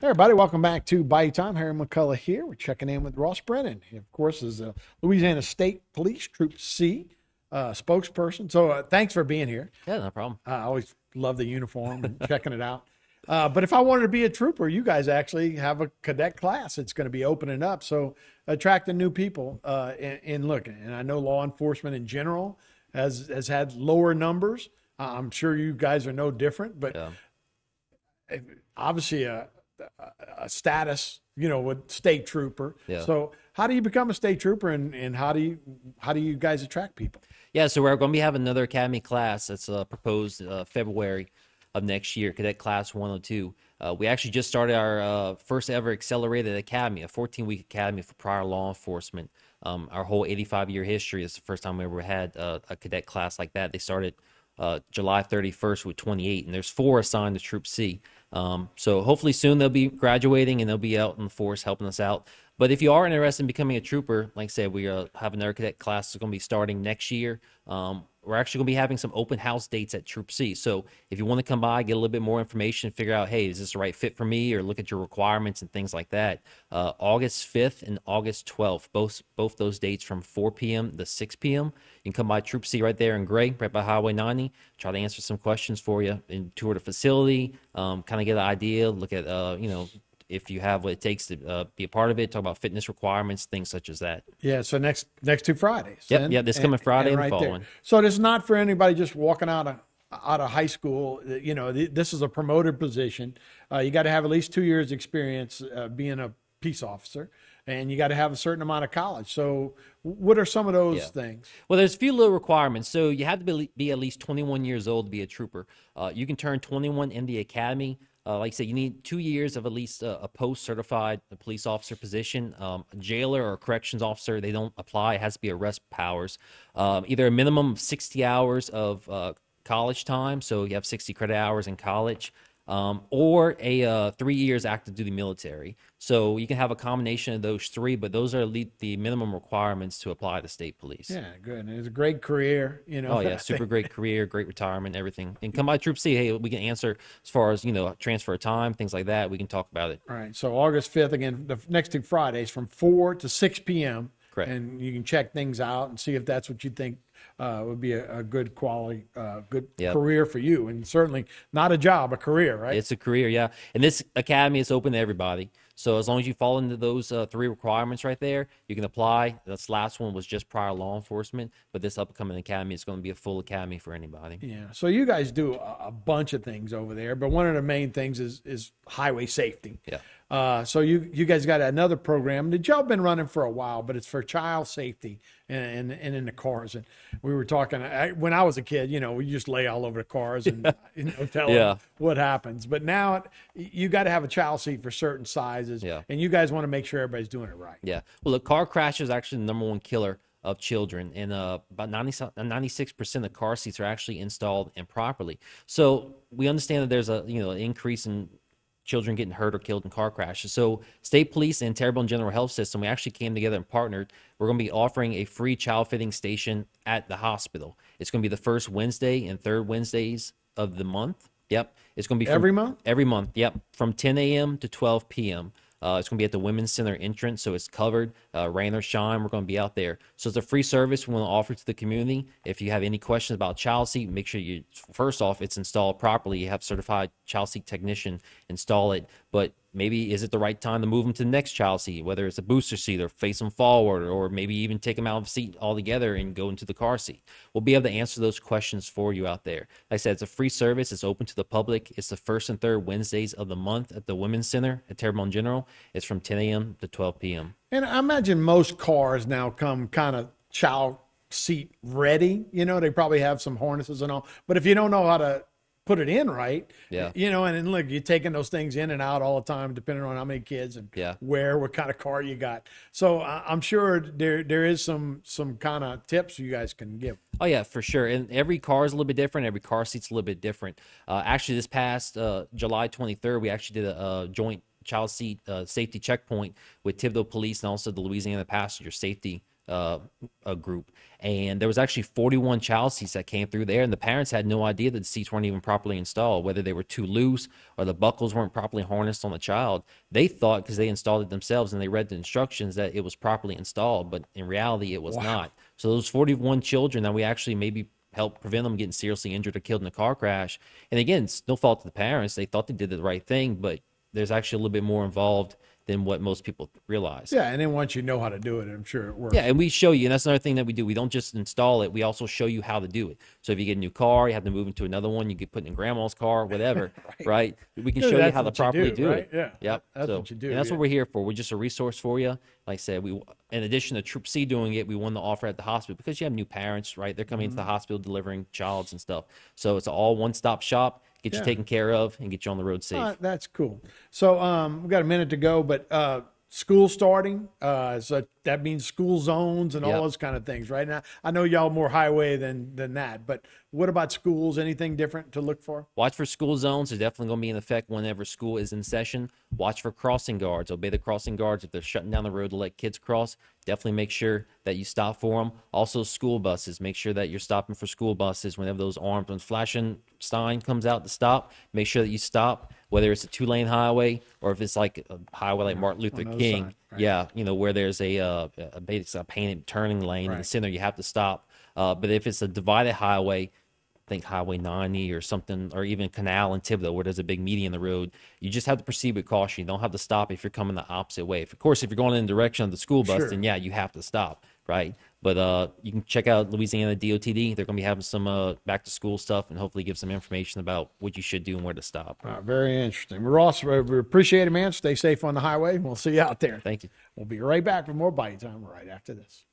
Everybody, welcome back to Bite Time. Harry McCullough here. We're checking in with Ross Brennan. He, of course, is a Louisiana State Police Troop C spokesperson. So thanks for being here. Yeah, no problem. I always love the uniform and checking it out. But if I wanted to be a trooper, you guys actually have a cadet class that's going to be opening up. So attracting new people and looking. And I know law enforcement in general has had lower numbers. I'm sure you guys are no different, but obviously a status, with state trooper. Yeah. So how do you become a state trooper and how do you guys attract people? Yeah, so we're going to be having another academy class that's proposed February of next year, Cadet Class 102. We actually just started our first ever accelerated academy, a 14-week academy for prior law enforcement. Our whole 85-year history is the first time we ever had a cadet class like that. They started July 31st with 28, and there's 4 assigned to Troop C. So hopefully soon they'll be graduating and they'll be out in the force helping us out. But if you are interested in becoming a trooper, like I said, we have another cadet class that's going to be starting next year. We're actually going to be having some open house dates at Troop C. So if you want to come by, get a little bit more information, figure out, hey, is this the right fit for me, or look at your requirements and things like that. August 5th and August 12th, both those dates from 4 p.m. to 6 p.m. You can come by Troop C right there in Gray, right by Highway 90. Try to answer some questions for you and tour the facility, kind of get an idea, look at, if you have what it takes to be a part of it, talk about fitness requirements, things such as that. Yeah, so next 2 Fridays. Yep, this coming Friday and the right following. there. So it's not for anybody just walking out of high school. This is a promoted position. You got to have at least 2 years experience being a peace officer, and you got to have a certain amount of college. So what are some of those things? Well, there's a few little requirements. So you have to be at least 21 years old to be a trooper. You can turn 21 in the academy. Like I said, you need 2 years of at least a post-certified police officer position. A jailer or a corrections officer, they don't apply. It has to be arrest powers. Either a minimum of 60 hours of college time, so you have 60 credit hours in college, or a 3 years active duty military. So you can have a combination of those 3, but those are the minimum requirements to apply to state police. Yeah, good. And it's a great career, Oh yeah, super great career, great retirement, everything. And come by Troop C. Hey, we can answer as far as transfer of time, things like that. We can talk about it. All right. So August 5th, again, the next 2 Fridays from 4 to 6 p.m. Correct. And you can check things out and see if that's what you think would be a good quality, good career for you. And certainly not a job, a career, right? It's a career, yeah. And this academy is open to everybody. So as long as you fall into those 3 requirements right there, you can apply. This last one was just prior law enforcement, but this upcoming academy is going to be a full academy for anybody. Yeah. So you guys do a bunch of things over there, but one of the main things is highway safety. Yeah. So you guys got another program that y'all been running for a while, but it's for child safety and in the cars. And we were talking when I was a kid, we just lay all over the cars and tell them what happens. But now you got to have a child seat for certain sizes, and you guys want to make sure everybody's doing it right. Yeah. Well, the car crash is actually the #1 killer of children, and about 96% of car seats are actually installed improperly. So we understand that there's an increase in children getting hurt or killed in car crashes. So state police and Terrebonne General Health System, we actually came together and partnered. We're going to be offering a free child fitting station at the hospital. It's going to be the first Wednesday and third Wednesdays of the month. Yep. It's going to be every month? Every month, yep. From 10 a.m. to 12 p.m. It's going to be at the Women's Center entrance, so it's covered. Rain or shine, we're going to be out there. So it's a free service we want to offer to the community. If you have any questions about child seat, make sure first off, it's installed properly. You have certified child seat technician install it. But maybe is it the right time to move them to the next child seat, whether it's a booster seat or face them forward, or maybe even take them out of the seat altogether and go into the car seat. We'll be able to answer those questions for you out there. Like I said, it's a free service. It's open to the public. It's the first and third Wednesdays of the month at the Women's Center at Terrebonne General. It's from 10 a.m. to 12 p.m. And I imagine most cars now come kind of child seat ready. They probably have some harnesses and all. But if you don't know how to put it in right, and then look, you're taking those things in and out all the time, depending on how many kids and what kind of car you got. So I'm sure there is some kind of tips you guys can give. Oh yeah, for sure. And every car is a little bit different. Every car seat's a little bit different. Actually, this past July 23rd, we actually did a joint child seat safety checkpoint with Thibodeau Police and also the Louisiana Passenger Safety a group, and there was actually 41 child seats that came through there, and the parents had no idea that the seats weren't even properly installed, whether they were too loose or the buckles weren't properly harnessed on the child. They thought, because they installed it themselves and they read the instructions, that it was properly installed, but in reality it was not. So those 41 children that we actually maybe help prevent them getting seriously injured or killed in a car crash. And again, it's no fault of the parents. They thought they did the right thing, but there's actually a little bit more involved than what most people realize. Yeah, and then once you know how to do it, I'm sure it works. Yeah, and we show you, and that's another thing that we do. We don't just install it, we also show you how to do it. So if you get a new car, you have to move into another one, you get put in grandma's car, whatever, right? We can show you how to properly do it. Yeah, yep. That's what you do. And that's what we're here for. We're just a resource for you. Like I said, we, in addition to Troop C doing it, we want to offer at the hospital because you have new parents, right? They're coming into the hospital delivering childs and stuff. So it's all one-stop shop. Get you taken care of and get you on the road safe. That's cool. So we've got a minute to go, but school starting, so that means school zones and all those kind of things, right? Now, I know y'all more highway than that, but what about schools? Anything different to look for? Watch for school zones. They're definitely going to be in effect whenever school is in session. Watch for crossing guards. Obey the crossing guards. If they're shutting down the road to let kids cross, definitely make sure that you stop for them. Also, school buses. Make sure that you're stopping for school buses whenever those armed, when flashing sign comes out to stop. Make sure that you stop, whether it's a 2-lane highway or if it's like a highway like Martin Luther King. Side, right. Yeah, you know, where there's a painted turning lane in the center, you have to stop. But if it's a divided highway, think Highway 90 or something, or even Canal in Thibodeau, where there's a big median in the road, you just have to proceed with caution. You don't have to stop if you're coming the opposite way. Of course, if you're going in the direction of the school bus, then yeah, you have to stop, right? But you can check out Louisiana DOTD. They're going to be having some back to school stuff and hopefully give some information about what you should do and where to stop. Very interesting. Ross, we appreciate it, man. Stay safe on the highway. We'll see you out there. Thank you. We'll be right back with more Bite Time right after this.